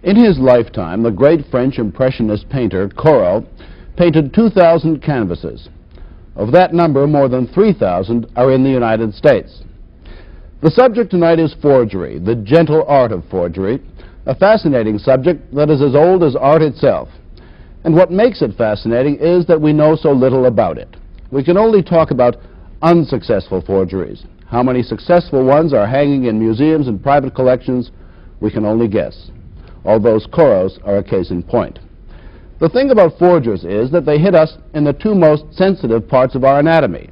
In his lifetime, the great French Impressionist painter Corot painted 2,000 canvases. Of that number, more than 3,000 are in the United States. The subject tonight is forgery, the gentle art of forgery, a fascinating subject that is as old as art itself. And what makes it fascinating is that we know so little about it. We can only talk about unsuccessful forgeries. How many successful ones are hanging in museums and private collections, we can only guess. All those Corots are a case in point. The thing about forgers is that they hit us in the two most sensitive parts of our anatomy,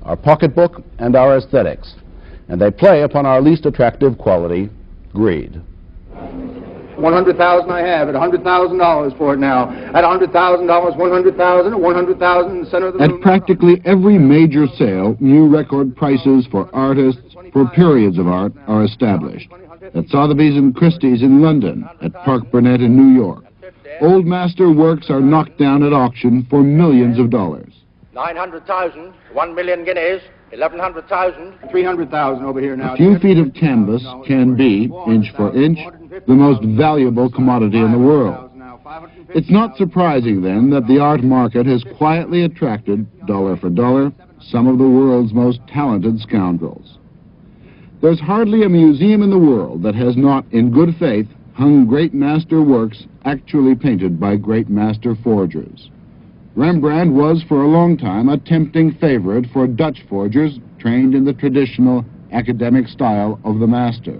our pocketbook and our aesthetics, and they play upon our least attractive quality, greed. 100,000 I have at $100,000 for it now. At $100,000, 100,000, 100,000 in the center of the room. At practically every major sale, new record prices for artists for periods of art are established. At Sotheby's and Christie's in London, at Park Burnett in New York, old master works are knocked down at auction for millions of dollars. 900,000, 1 million guineas, 1,100,000. 300,000 over here now. A few feet of canvas can be, inch for inch, the most valuable commodity in the world. It's not surprising, then, that the art market has quietly attracted, dollar for dollar, some of the world's most talented scoundrels. There's hardly a museum in the world that has not, in good faith, hung great master works actually painted by great master forgers. Rembrandt was for a long time a tempting favorite for Dutch forgers trained in the traditional academic style of the master.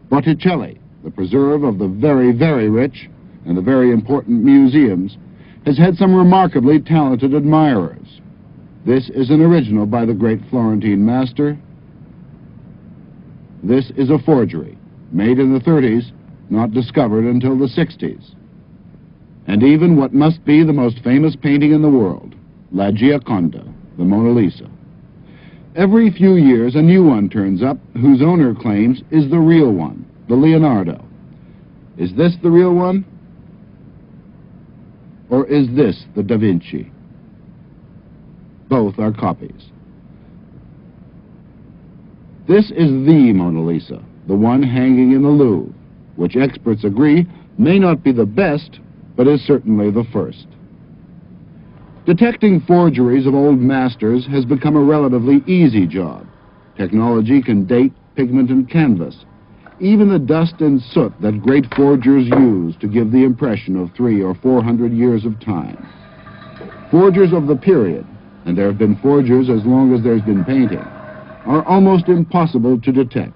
Botticelli, the preserve of the very, very rich and the very important museums, has had some remarkably talented admirers. This is an original by the great Florentine master. This is a forgery, made in the 30s, not discovered until the 60s. And even what must be the most famous painting in the world, La Gioconda, the Mona Lisa. Every few years a new one turns up whose owner claims is the real one, the Leonardo. Is this the real one? Or is this the Da Vinci? Both are copies. This is the Mona Lisa, the one hanging in the Louvre, which experts agree may not be the best, but is certainly the first. Detecting forgeries of old masters has become a relatively easy job. Technology can date pigment and canvas, even the dust and soot that great forgers use to give the impression of 300 or 400 years of time. Forgers of the period, and there have been forgers as long as there's been painting, are almost impossible to detect.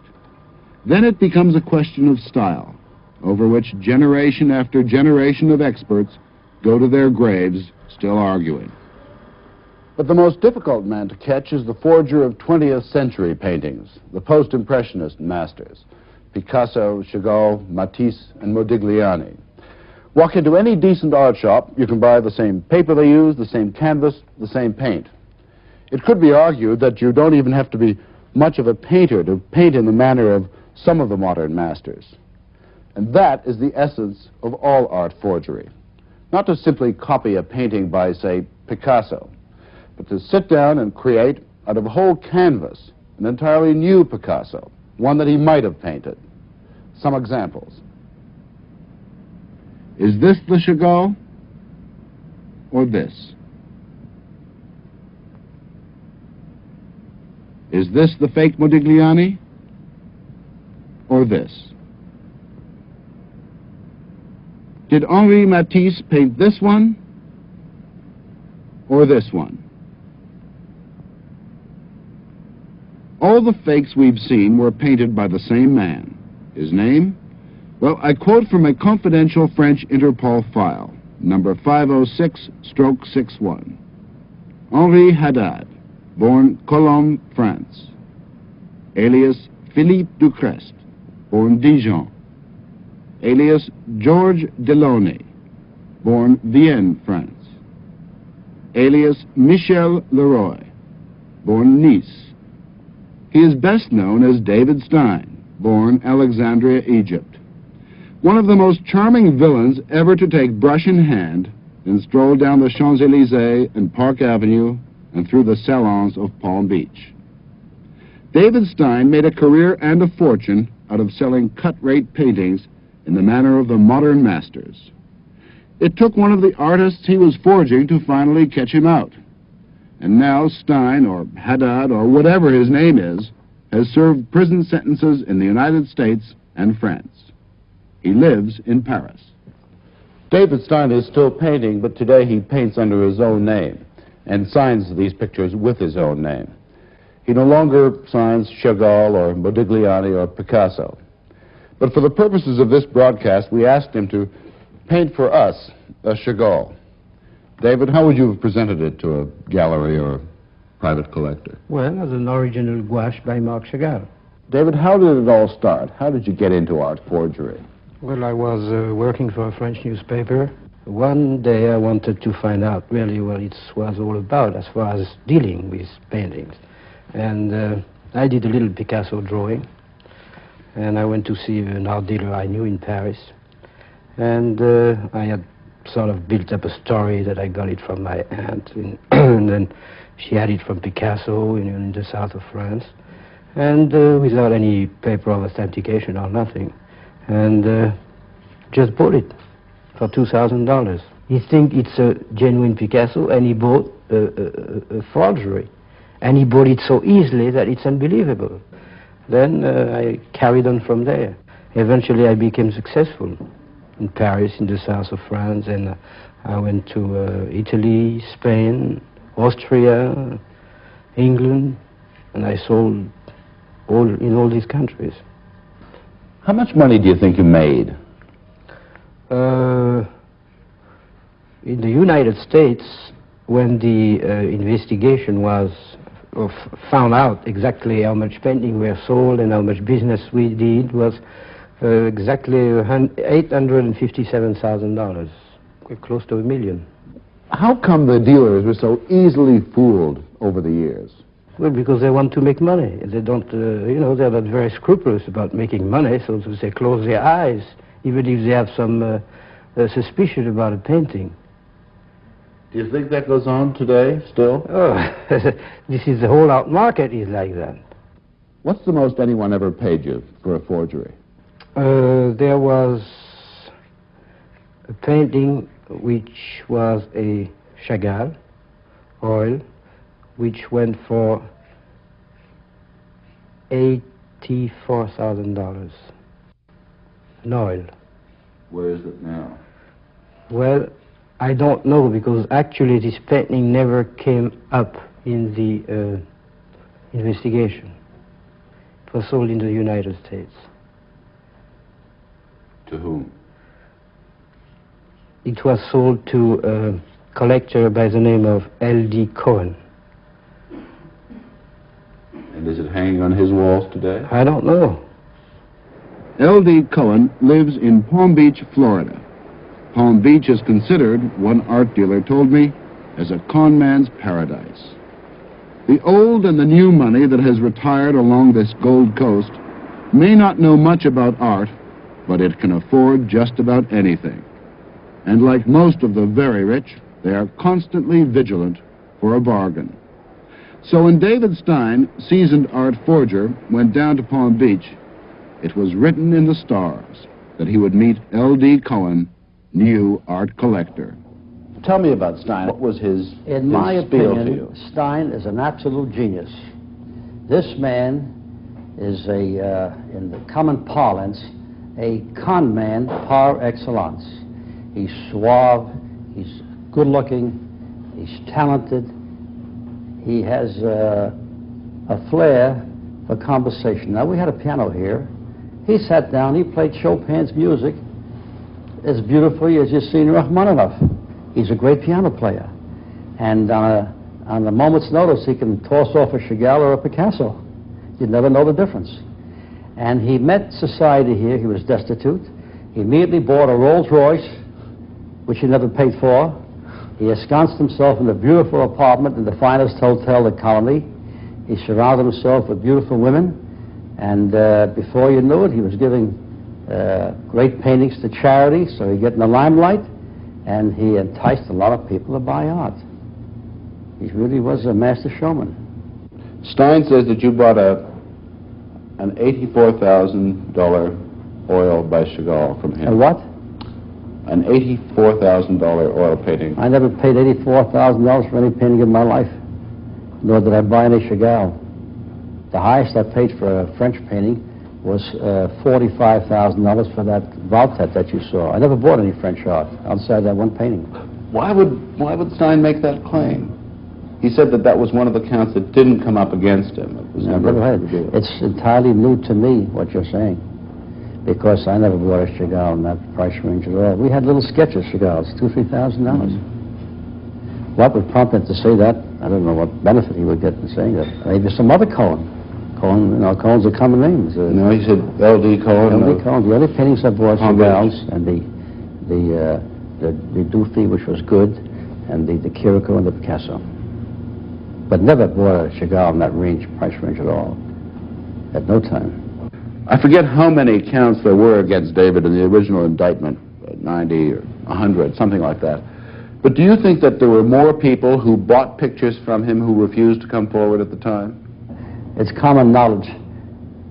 Then it becomes a question of style, over which generation after generation of experts go to their graves still arguing. But the most difficult man to catch is the forger of 20th century paintings, the post-impressionist masters, Picasso, Chagall, Matisse, and Modigliani. Walk into any decent art shop, you can buy the same paper they use, the same canvas, the same paint. It could be argued that you don't even have to be much of a painter to paint in the manner of some of the modern masters. And that is the essence of all art forgery. Not to simply copy a painting by, say, Picasso, but to sit down and create, out of a whole canvas, an entirely new Picasso, one that he might have painted. Some examples. Is this the Chagall or this? Is this the fake Modigliani or this? Did Henri Matisse paint this one or this one? All the fakes we've seen were painted by the same man. His name? Well, I quote from a confidential French Interpol file, number 506/61. Henri Haddad, born Colombes, France. Alias Philippe Ducrest, born Dijon. Alias Georges Delaunay, born Vienne, France. Alias Michel Leroy, born Nice. He is best known as David Stein, born Alexandria, Egypt. One of the most charming villains ever to take brush in hand and stroll down the Champs-Élysées and Park Avenue and through the salons of Palm Beach. David Stein made a career and a fortune out of selling cut-rate paintings in the manner of the modern masters. It took one of the artists he was forging to finally catch him out. And now Stein, or Haddad, or whatever his name is, has served prison sentences in the United States and France. He lives in Paris. David Stein is still painting, but today he paints under his own name and signs these pictures with his own name. He no longer signs Chagall or Modigliani or Picasso. But for the purposes of this broadcast, we asked him to paint for us a Chagall. David, how would you have presented it to a gallery or a private collector? Well, as an original gouache by Marc Chagall. David, how did it all start? How did you get into art forgery? Well, I was working for a French newspaper. One day I wanted to find out really what it was all about as far as dealing with paintings. And I did a little Picasso drawing. And I went to see an art dealer I knew in Paris. And I had sort of built up a story that I got it from my aunt. And then she had it from Picasso in the south of France. And without any paper of authentication or nothing. And just bought it for $2,000. He think it's a genuine Picasso, and he bought a forgery. And he bought it so easily that it's unbelievable. Then I carried on from there. Eventually I became successful in Paris, in the south of France, and I went to Italy, Spain, Austria, England, and I sold in all these countries. How much money do you think you made? In the United States, when the investigation was found out exactly how much painting were sold and how much business we did, was exactly $857,000, close to $1 million. How come the dealers were so easily fooled over the years? Well, because they want to make money. They don't, they're not very scrupulous about making money, so they close their eyes, even if they have some suspicion about a painting. Do you think that goes on today, still? Oh, this is the whole art market is like that. What's the most anyone ever paid you for a forgery? There was a painting which was a Chagall, oil, which went for $84,000. An oil. Where is it now? Well, I don't know, because actually this painting never came up in the investigation. It was sold in the United States. To whom? It was sold to a collector by the name of L.D. Cohen. And is it hanging on his walls today? I don't know. L.D. Cohen lives in Palm Beach, Florida. Palm Beach is considered, one art dealer told me, as a con man's paradise. The old and the new money that has retired along this Gold Coast may not know much about art, but it can afford just about anything. And like most of the very rich, they are constantly vigilant for a bargain. So when David Stein, seasoned art forger, went down to Palm Beach, it was written in the stars that he would meet L.D. Cohen, new art collector. Tell me about Stein. What was his In my spiel to opinion, you? Stein is an absolute genius. This man is in the common parlance, a con man par excellence. He's suave, he's good-looking, he's talented, he has a flair for conversation. Now, we had a piano here. He sat down, he played Chopin's music as beautifully as you've seen Rachmaninoff. He's a great piano player. And on a moment's notice, he can toss off a Chagall or a Picasso. You'd never know the difference. And he met society here. He was destitute. He immediately bought a Rolls Royce, which he never paid for. He ensconced himself in a beautiful apartment in the finest hotel in the colony. He surrounded himself with beautiful women. And before you knew it, he was giving great paintings to charity, so he'd get in the limelight. And he enticed a lot of people to buy art. He really was a master showman. Stein says that you bought a an $84,000 oil by Chagall from him. And what? An $84,000 oil painting. I never paid $84,000 for any painting in my life, nor did I buy any Chagall. The highest I paid for a French painting was $45,000 for that Valtet that you saw. I never bought any French art outside that one painting. Why would Stein make that claim? He said that that was one of the counts that didn't come up against him. It was never heard. It's entirely new to me, what you're saying, because I never bought a Chagall in that price range at all. We had little sketches Chagalls, $2,000, $3,000. What would prompt him to say that? I don't know what benefit he would get in saying that. Maybe some other Cohen. Cohen, you know, Cohen's are common names. No, he said L.D. Cohen. L.D. Cohen. The only paintings I bought Chagalls, and the Dufy, which was good, and the Chirico and the Picasso. But never bought a Chagall in that range, price range at all. At no time. I forget how many counts there were against David in the original indictment, 90 or 100, something like that. But do you think that there were more people who bought pictures from him who refused to come forward at the time? It's common knowledge.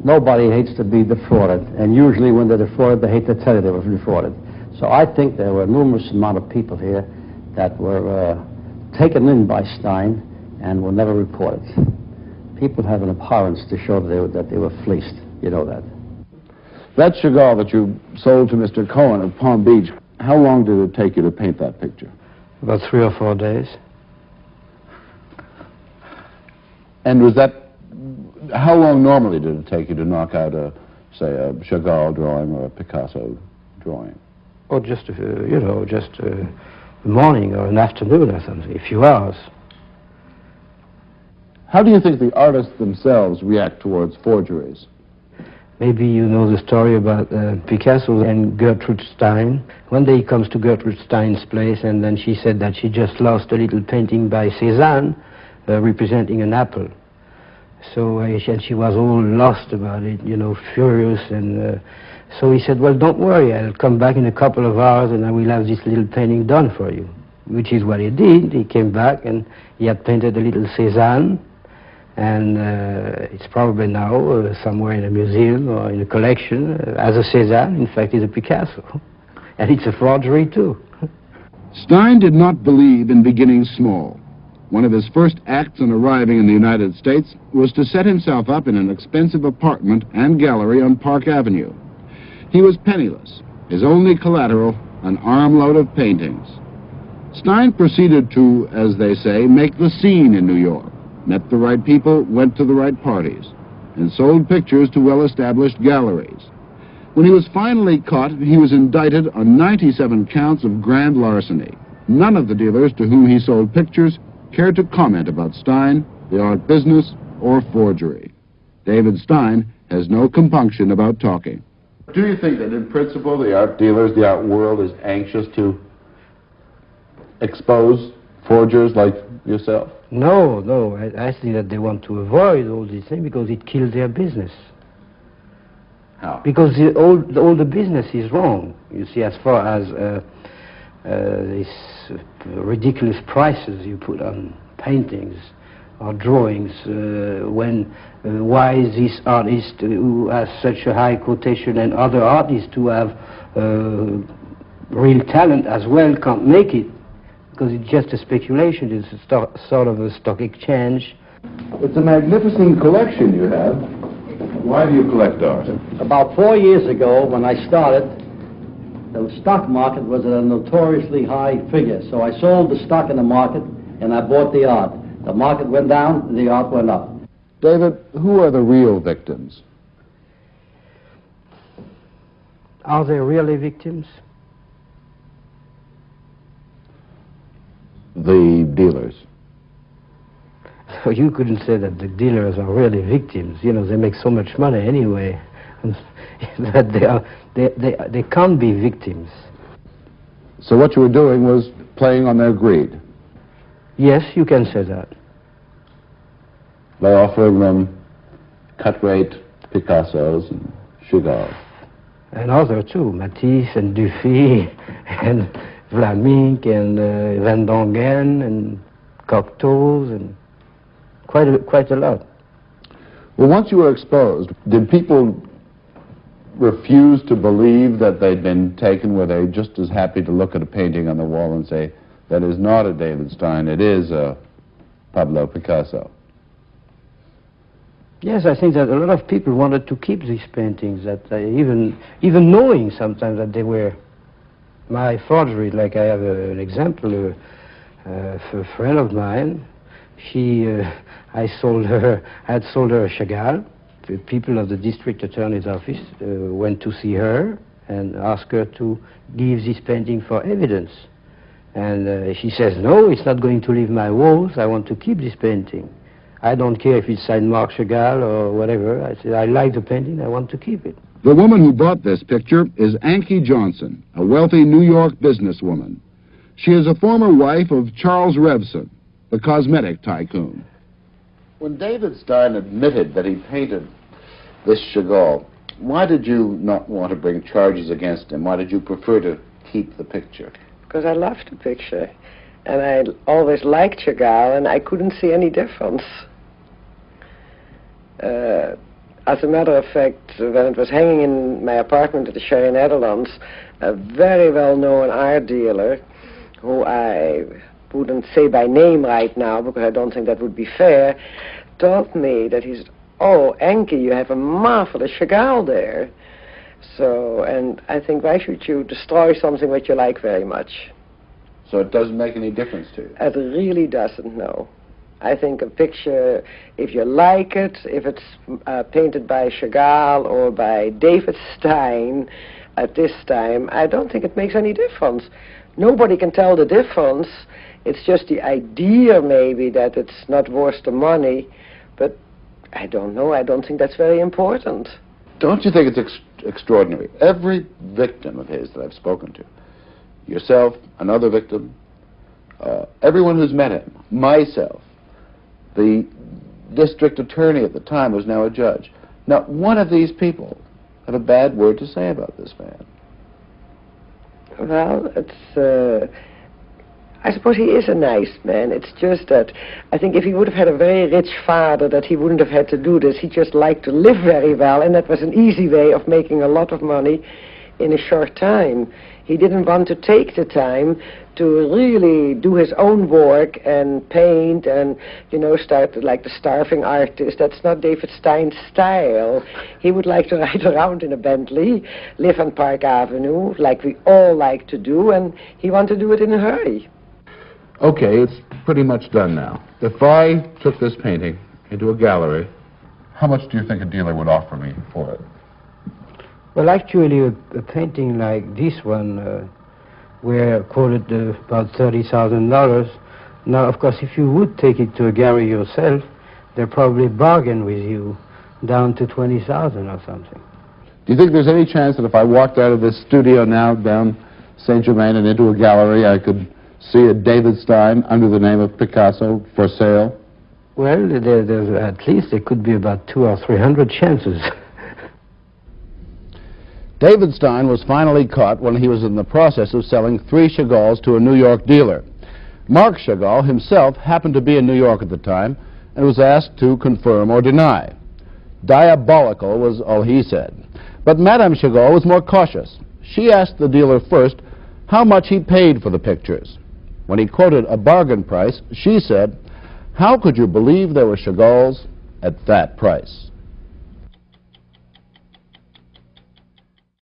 Nobody hates to be defrauded, and usually when they're defrauded, they hate to tell you they were defrauded. So I think there were a numerous amount of people here that were taken in by Stein and will never report it. People have an abhorrence to show that they were fleeced. You know that. That Chagall that you sold to Mr. Cohen at Palm Beach, how long did it take you to paint that picture? About 3 or 4 days. And was that, how long normally did it take you to knock out say, a Chagall drawing or a Picasso drawing? Or just, you know, just a morning or an afternoon or something, a few hours. How do you think the artists themselves react towards forgeries? Maybe you know the story about Picasso and Gertrude Stein. One day he comes to Gertrude Stein's place, and then she said that she just lost a little painting by Cézanne representing an apple. So and she was all lost about it, you know, furious. And so he said, well, don't worry, I'll come back in a couple of hours and I will have this little painting done for you. Which is what he did. He came back and he had painted a little Cézanne. And it's probably now somewhere in a museum or in a collection as a Cézanne. In fact, it's a Picasso. And it's a forgery, too. Stein did not believe in beginning small. One of his first acts on arriving in the United States was to set himself up in an expensive apartment and gallery on Park Avenue. He was penniless. His only collateral, an armload of paintings. Stein proceeded to, as they say, make the scene in New York. Met the right people, went to the right parties, and sold pictures to well-established galleries. When he was finally caught, he was indicted on 97 counts of grand larceny. None of the dealers to whom he sold pictures cared to comment about Stein, the art business, or forgery. David Stein has no compunction about talking. Do you think that in principle the art dealers, the art world is anxious to expose forgers like yourself? No, no. I think that they want to avoid all these things because it kills their business. How? Because all the business is wrong. You see, as far as these ridiculous prices you put on paintings or drawings, why is this artist who has such a high quotation and other artists who have real talent as well can't make it? Because it's just a speculation. It's a sort of a stock exchange. It's a magnificent collection you have. Why do you collect art? About 4 years ago, when I started, the stock market was at a notoriously high figure. So I sold the stock in the market, and I bought the art. The market went down, and the art went up. David, who are the real victims? Are they really victims? The dealers. So you couldn't say that the dealers are really victims. You know, they make so much money anyway that they can't be victims. So what you were doing was playing on their greed? Yes, you can say that. By offering them cut-rate Picassos and Chagalls. And other too, Matisse and Dufy and Vlaminck and Van Dongen and Cocteau's and quite a lot. Well, once you were exposed, did people refuse to believe that they'd been taken? Were they just as happy to look at a painting on the wall and say, that is not a David Stein, it is a Pablo Picasso? Yes, I think that a lot of people wanted to keep these paintings, that even knowing sometimes that they were my forgery. Like I have an example for a friend of mine. I had sold her a Chagall. The people of the district attorney's office went to see her and asked her to give this painting for evidence. And she says, no, it's not going to leave my walls. I want to keep this painting. I don't care if it's signed Marc Chagall or whatever. I said, I like the painting, I want to keep it. The woman who bought this picture is Ankie Johnson, a wealthy New York businesswoman. She is a former wife of Charles Revson, the cosmetic tycoon. When David Stein admitted that he painted this Chagall, why did you not want to bring charges against him? Why did you prefer to keep the picture? Because I loved the picture, and I always liked Chagall, and I couldn't see any difference. As a matter of fact, when it was hanging in my apartment at the Sherry Netherlands, a very well-known art dealer, who I wouldn't say by name right now because I don't think that would be fair, told me that he said, oh, Ankie, you have a marvelous Chagall there. So, and I think, why should you destroy something that you like very much? So it doesn't make any difference to you? It really doesn't, no. I think a picture, if you like it, if it's painted by Chagall or by David Stein at this time, I don't think it makes any difference. Nobody can tell the difference. It's just the idea, maybe, that it's not worth the money, but I don't know. I don't think that's very important. Don't you think it's extraordinary? Every victim of his that I've spoken to, yourself, another victim, everyone who's met him, myself, the district attorney at the time was now a judge. Not one of these people had a bad word to say about this man. Well, it's, I suppose he is a nice man. It's just that I think if he would have had a very rich father, that he wouldn't have had to do this. He just liked to live very well, and that was an easy way of making a lot of money in a short time. He didn't want to take the time to really do his own work and paint and, you know, start like the starving artist. That's not David Stein's style. He would like to ride around in a Bentley, live on Park Avenue, like we all like to do, and he wanted to do it in a hurry. Okay, it's pretty much done now. If I took this painting into a gallery, how much do you think a dealer would offer me for it? Well, actually, a painting like this one, we're quoted about $30,000. Now, of course, if you would take it to a gallery yourself, they'll probably bargain with you down to $20,000 or something. Do you think there's any chance that if I walked out of this studio now down Saint Germain and into a gallery, I could see a David Stein under the name of Picasso for sale? Well, there's at least there could be about 200 or 300 chances. David Stein was finally caught when he was in the process of selling 3 Chagalls to a New York dealer. Marc Chagall himself happened to be in New York at the time and was asked to confirm or deny. Diabolical was all he said. But Madame Chagall was more cautious. She asked the dealer first how much he paid for the pictures. When he quoted a bargain price, she said, "How could you believe there were Chagalls at that price?"